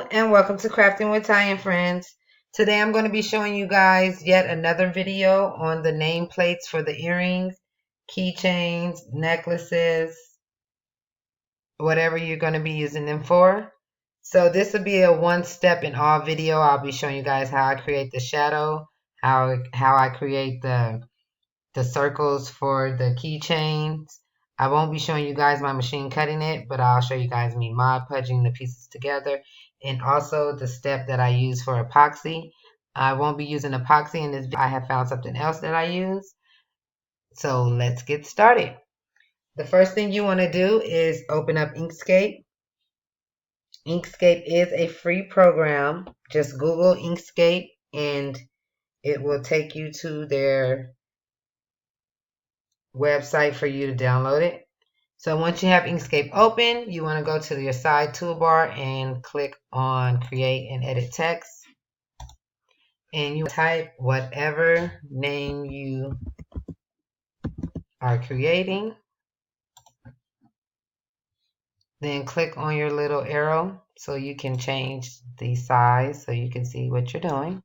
Hello and welcome to Crafting with Ty and Friends. Today I'm going to be showing you guys yet another video on the nameplates for the earrings, keychains, necklaces, whatever you're going to be using them for. So this will be a one step in all video. I'll be showing you guys how I create the shadow, how I create the circles for the keychains. I won't be showing you guys my machine cutting it, but I'll show you guys me Mod Podging the pieces together, and also the step that I use for epoxy. I won't be using epoxy in this video. I have found something else that I use. So let's get started. The first thing you want to do is open up Inkscape. Inkscape is a free program. Just Google Inkscape and it will take you to their website for you to download it. So once you have Inkscape open, you want to go to your side toolbar and click on Create and Edit Text. And you type whatever name you are creating. Then click on your little arrow so you can change the size so you can see what you're doing.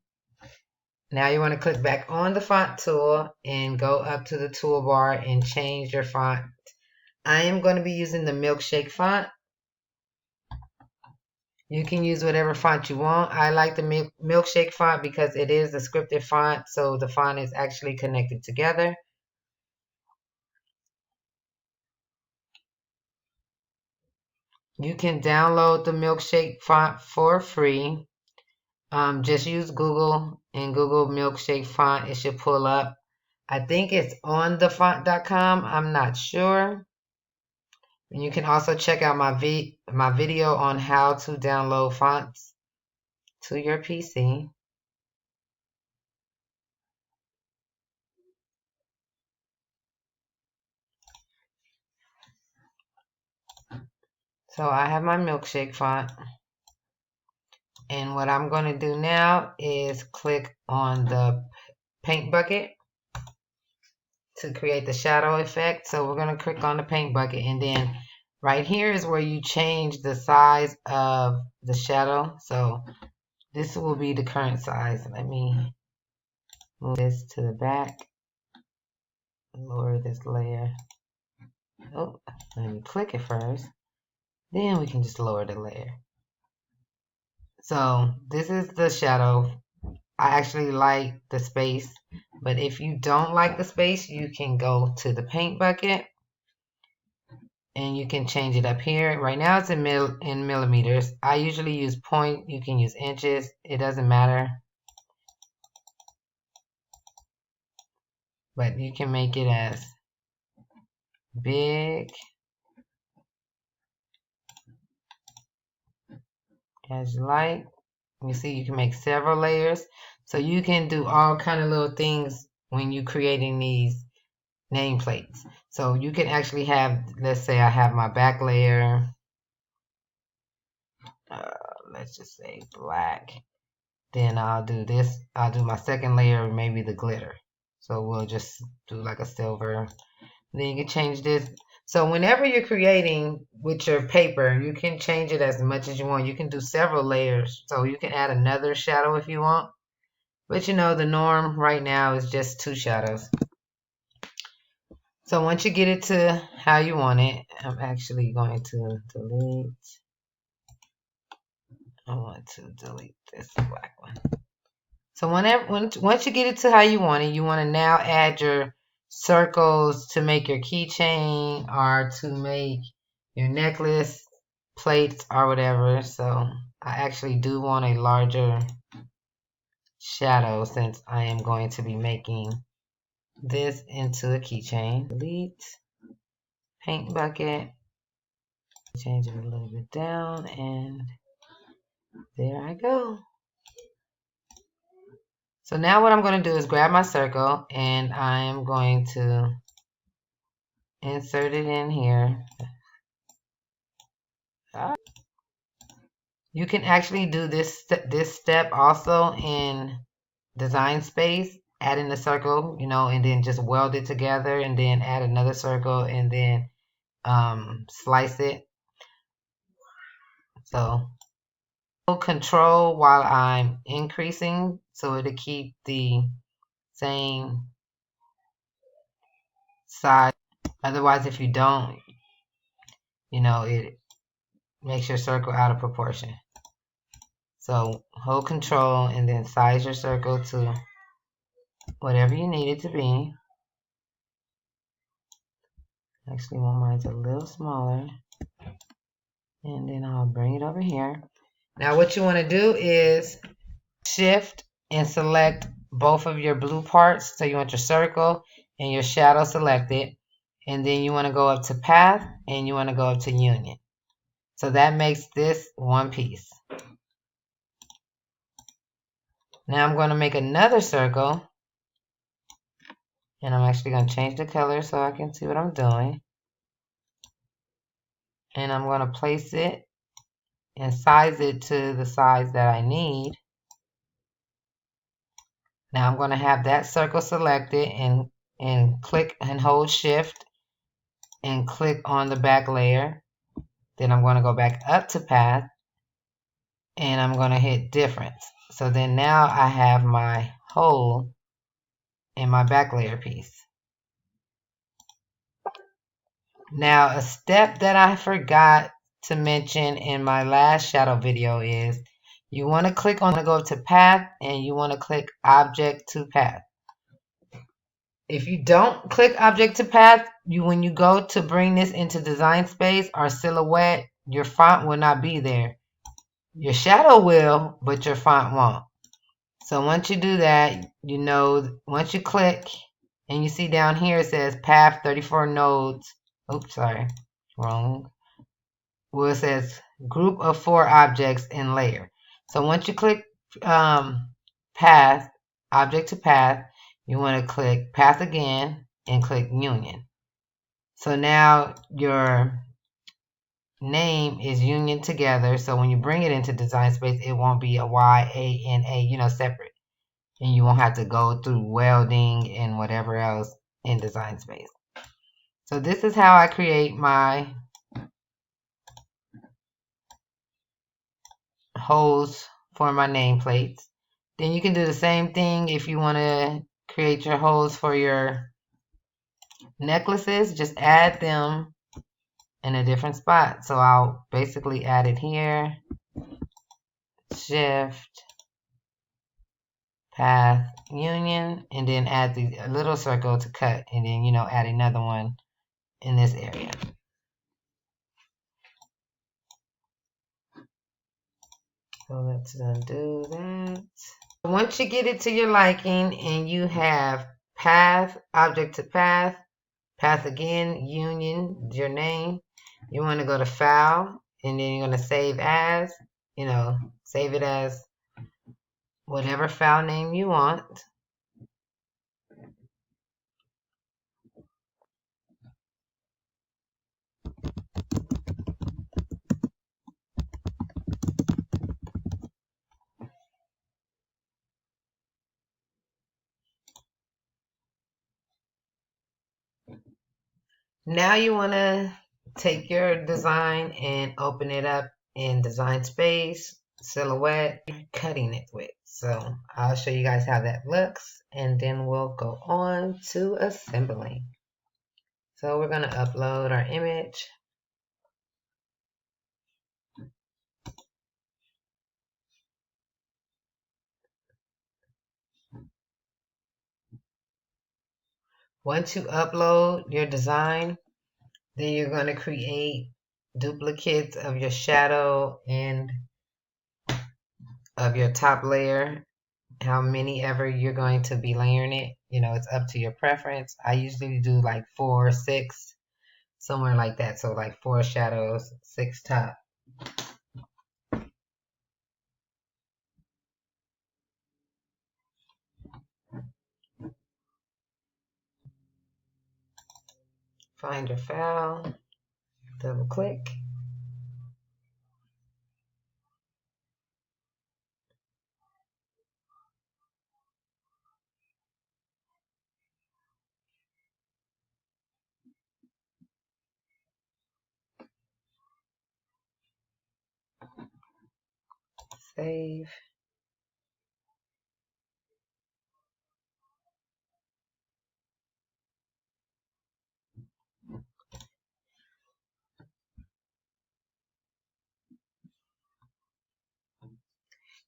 Now you want to click back on the font tool and go up to the toolbar and change your font. I am going to be using the Milkshake font. You can use whatever font you want. I like the Milkshake font because it is a scripted font, so the font is actually connected together. You can download the Milkshake font for free. Just use Google and Google Milkshake font. It should pull up. I think it's on thefont.com. I'm not sure. And you can also check out my video on how to download fonts to your PC. So I have my Milkshake font. And what I'm going to do now is click on the paint bucket to create the shadow effect. So we're going to click on the paint bucket, and then right here is where you change the size of the shadow. So this will be the current size. Let me move this to the back, lower this layer. Oh, let me click it first. Then we can just lower the layer. So this is the shadow. I actually like the space, but if you don't like the space, you can go to the paint bucket and you can change it up here. Right now it's in millimeters. I usually use point. You can use inches. It doesn't matter. But you can make it as big as you like. You see, you can make several layers. So you can do all kind of little things when you're creating these nameplates. So you can actually have, let's say I have my back layer. Let's just say black. Then I'll do this. I'll do my second layer, maybe the glitter. So we'll just do like a silver. Then you can change this. So whenever you're creating with your paper, you can change it as much as you want. You can do several layers. So you can add another shadow if you want. But you know, the norm right now is just 2 shadows. So once you get it to how you want it, I'm actually going to delete. I want to delete this black one. So once you get it to how you want it, you want to now add your circles to make your keychain or to make your necklace plates or whatever. So I actually do want a larger shadow since I am going to be making this into a keychain. Delete, paint bucket, change it a little bit down, and there I go. So now what I'm going to do is grab my circle and I am going to insert it in here. You can actually do this step also in Design Space, add in the circle, you know, and then just weld it together and then add another circle and then slice it. So Hold Control while I'm increasing so it'll keep the same size. Otherwise, if you don't, it makes your circle out of proportion. So hold Control and then size your circle to whatever you need it to be. Actually, mine's a little smaller. And then I'll bring it over here. Now what you want to do is shift and select both of your blue parts. So you want your circle and your shadow selected. And then you want to go up to path and you want to go up to union. So that makes this one piece. Now I'm going to make another circle. And I'm actually going to change the color so I can see what I'm doing. And I'm going to place it and size it to the size that I need. Now I'm going to have that circle selected and click and hold shift and click on the back layer. Then I'm going to go back up to path and I'm going to hit difference. So then now I have my hole in my back layer piece. Now a step that I forgot to mention in my last shadow video is you want to click on go to path and you want to click object to path. If you don't click object to path, when you go to bring this into design space or silhouette, your font will not be there. Your shadow will, but your font won't. So once you do that, once you click and you see down here it says path 34 nodes. Oops, sorry, wrong. Well, it says group of 4 objects in layer. So once you click path, object to path, you want to click path again and click union. So now your name is union together. So when you bring it into design space, it won't be a Y-A-N-A, separate. And you won't have to go through welding and whatever else in design space. So this is how I create my holes for my nameplates. Then you can do the same thing if you want to create your holes for your necklaces. Just add them in a different spot. So I'll basically add it here, shift, path, union, and then add the little circle to cut, and then add another one in this area. So let's undo that. Once you get it to your liking and you have path, object to path, path again, union, your name, you want to go to file and then you're going to save as, save it as whatever file name you want. Now you want to take your design and open it up in design space, silhouette, cutting it with. So I'll show you guys how that looks and then we'll go on to assembling. So we're going to upload our image. Once you upload your design, then you're going to create duplicates of your shadow and of your top layer. How many ever you're going to be layering it, it's up to your preference. I usually do like 4 or 6, somewhere like that. So like 4 shadows, 6 top. Find your file, double click. Save.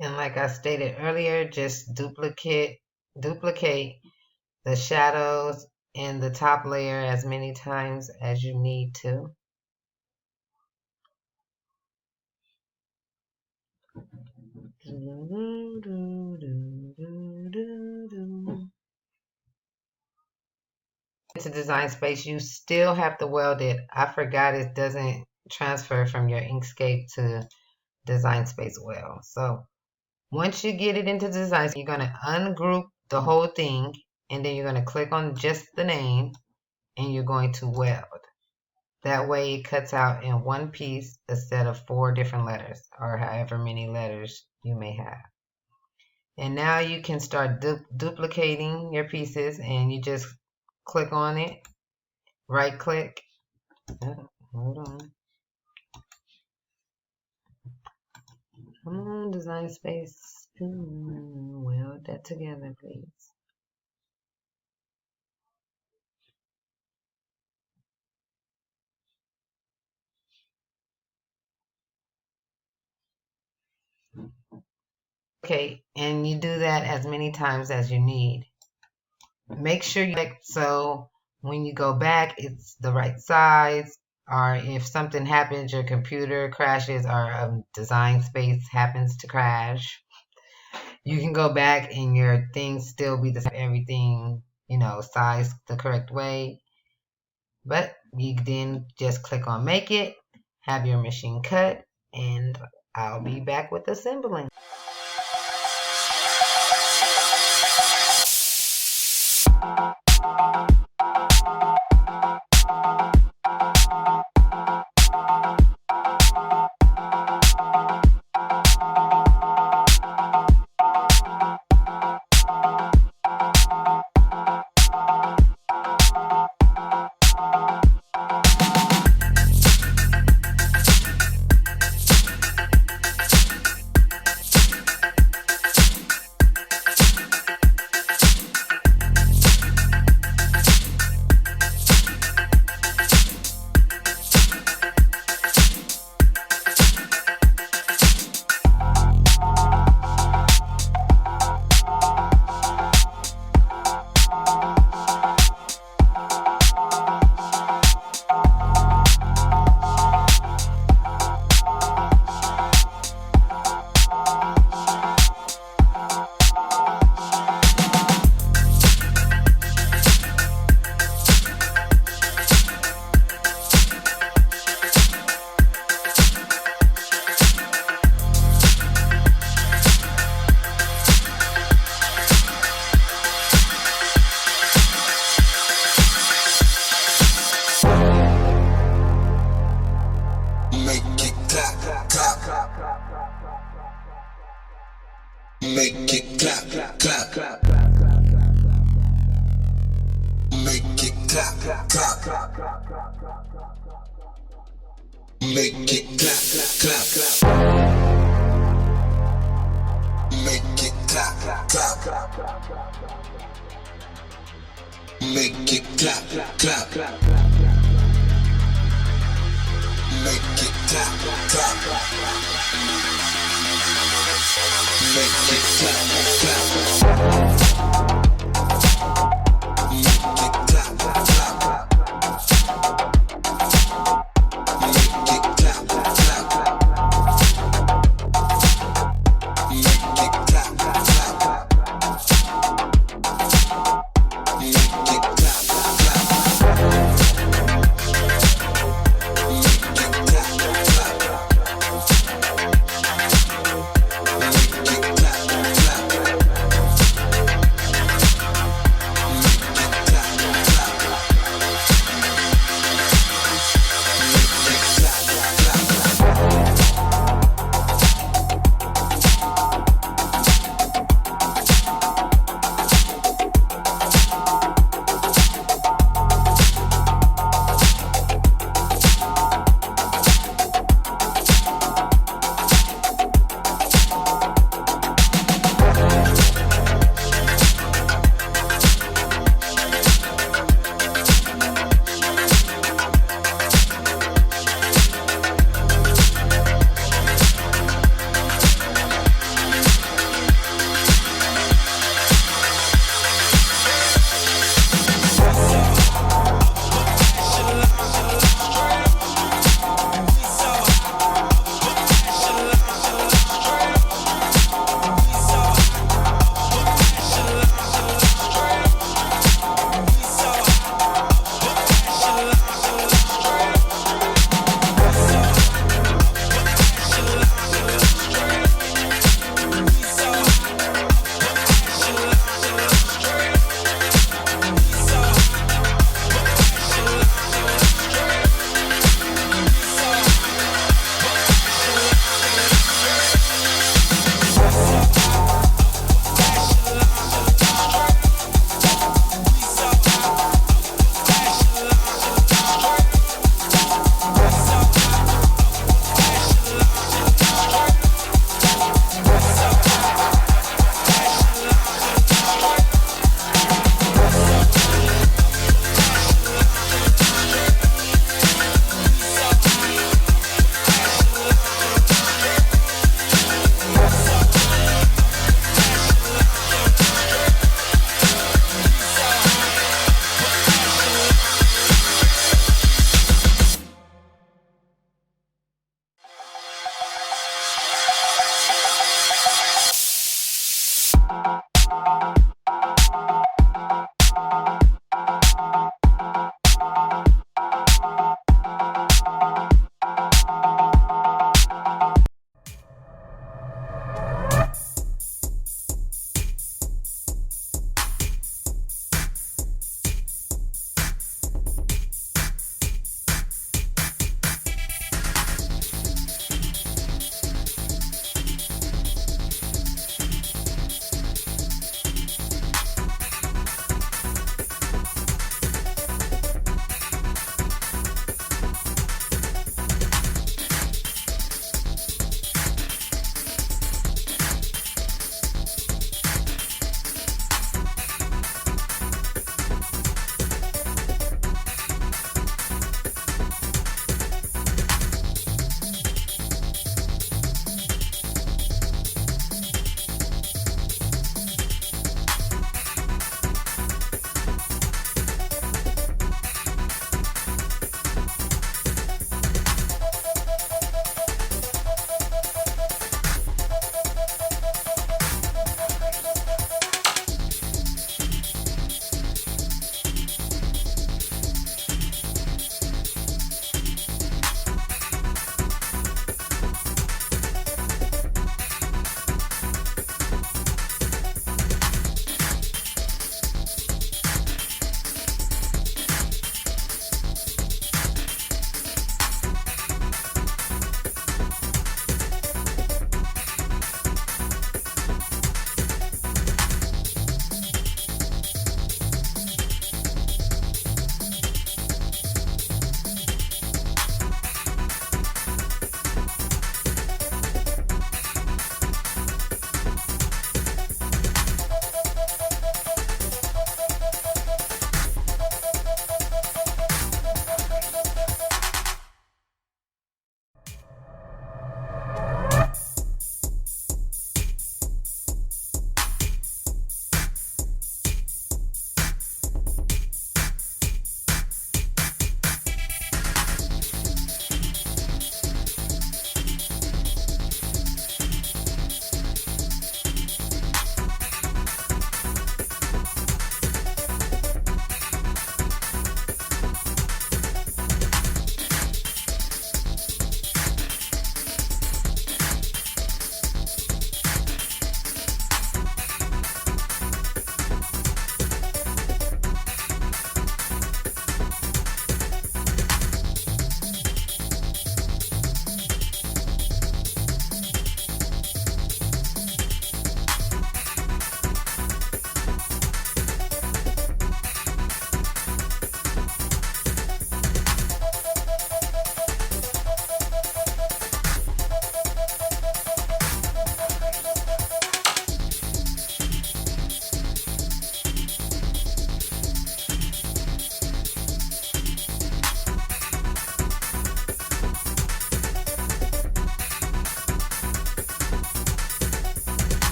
And like I stated earlier, just duplicate the shadows in the top layer as many times as you need to. To Design Space, you still have to weld it. I forgot it doesn't transfer from your Inkscape to Design Space well. So once you get it into Design Space, you're going to ungroup the whole thing, and then you're going to click on just the name, and you're going to weld. That way it cuts out in one piece instead of 4 different letters, or however many letters you may have. And now you can start duplicating your pieces, and you just click on it, right click. Hold on. Come on, Design Space. Weld that together, please. Okay, and you do that as many times as you need. Make sure you click so when you go back, it's the right size, or if something happens, your computer crashes, or Design Space happens to crash, you can go back and your things still be the same, everything, sized the correct way. But you then just click on make it, have your machine cut, and I'll be back with assembling. Make it clap, clap. Make it clap, clap. Make it clap, clap. Make it clap, clap. Make it clap, clap. Make it clap, clap. Make it clap, clap.